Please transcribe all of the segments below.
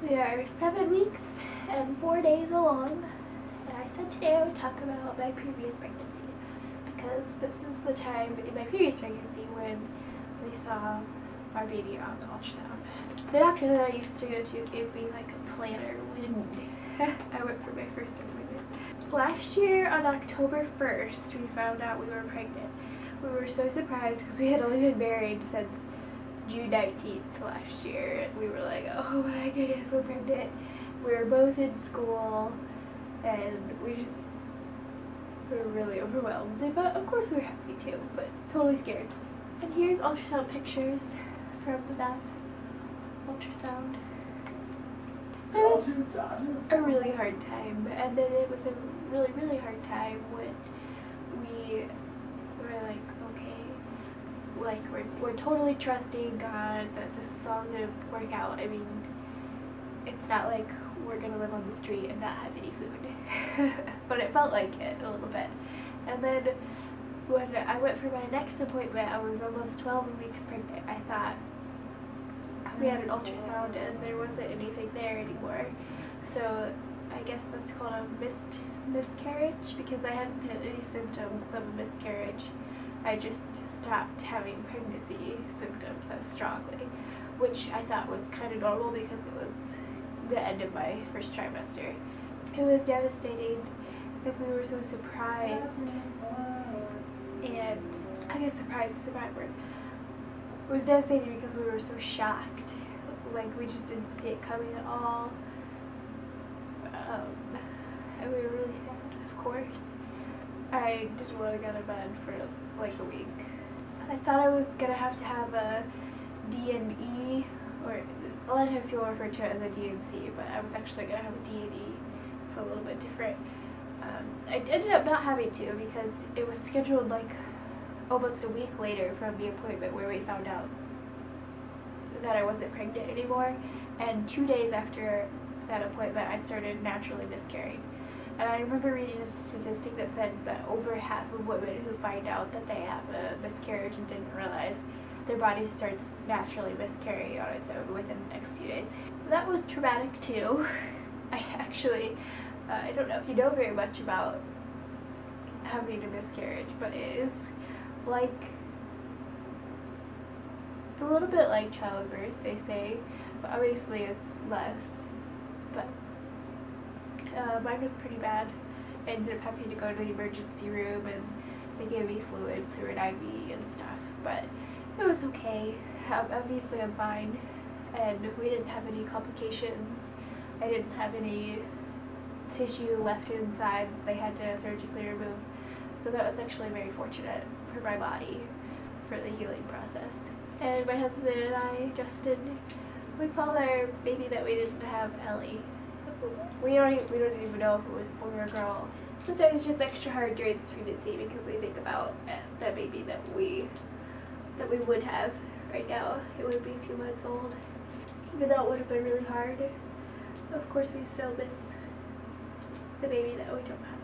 We are 7 weeks and 4 days along, and I said today I would talk about my previous pregnancy because this is the time in my previous pregnancy when we saw our baby on the ultrasound. The doctor that I used to go to gave me like a planner when I went for my first appointment. Last year on October 1st, we found out we were pregnant. We were so surprised because we had only been married since June 19th last year, and we were like, oh my goodness, we're pregnant. We were both in school, and we were really overwhelmed. But of course we were happy too, but totally scared. And here's ultrasound pictures from that ultrasound. It was a really hard time, and then it was a really hard time when we were like, okay, like we're totally trusting God that this is all gonna work out. I mean, it's not like we're gonna live on the street and not have any food, but it felt like it a little bit. And then when I went for my next appointment, I was almost 12 weeks pregnant. I thought we had an ultrasound and there wasn't anything there anymore, so I guess that's called a miscarriage because I hadn't had any symptoms of a miscarriage. I just stopped having pregnancy symptoms as strongly, which I thought was kind of normal because it was the end of my first trimester. It was devastating because we were so surprised, and I guess surprised is the bad word. It was devastating because we were so shocked, like we just didn't see it coming at all, and we were really sad, of course. I didn't want to go to bed for like a week. I thought I was going to have a D&E, or a lot of times people refer to it as a D&C, but I was actually going to have a D&E. It's a little bit different. I ended up not having to because it was scheduled like almost a week later from the appointment where we found out that I wasn't pregnant anymore, and 2 days after that appointment I started naturally miscarrying. And I remember reading a statistic that said that over half of women who find out that they have a miscarriage and didn't realize, their body starts naturally miscarrying on its own within the next few days. That was traumatic too. I don't know if you know very much about having a miscarriage, but it is like, it's a little bit like childbirth, they say, but obviously it's less. But mine was pretty bad. I ended up having to go to the emergency room and they gave me fluids through an IV and stuff, but it was okay. Obviously I'm fine, and we didn't have any complications. I didn't have any tissue left inside that they had to surgically remove, so that was actually very fortunate for my body for the healing process. And my husband and I, Justin, we called our baby that we didn't have Ellie. We don't even know if it was a boy or a girl. Sometimes it's just extra hard during this pregnancy because we think about that baby that we would have right now. It would be a few months old. Even though it would have been really hard, of course we still miss the baby that we don't have.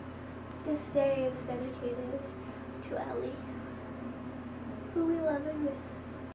This day is dedicated to Ellie, who we love and miss.